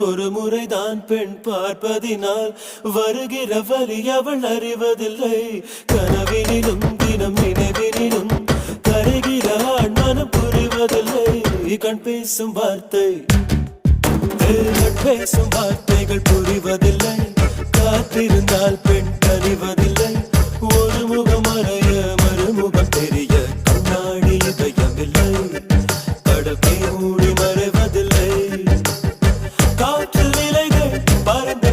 ஒரு முறைதான் பெண் பார்ப்பதினால் வருகிற வலி அவள் அறிவதில்லை. கனவினிலும் தினம் நினைவினிலும் கரைகிற ஆண் மனம் புரிவதில்லை. கண் பேசும் வார்த்தை பேசும் வார்த்தைகள் புரிவதில்லை. காத்திருந்தால் பெண் கனிவதில்லை. ஒரு முகம் மறைய மறுமுகம் தெரிய கண்ணாடி இதயமில்லை. கடல் மூடி மறைவதில்லை. காற்றில் இலைகள் பறந்த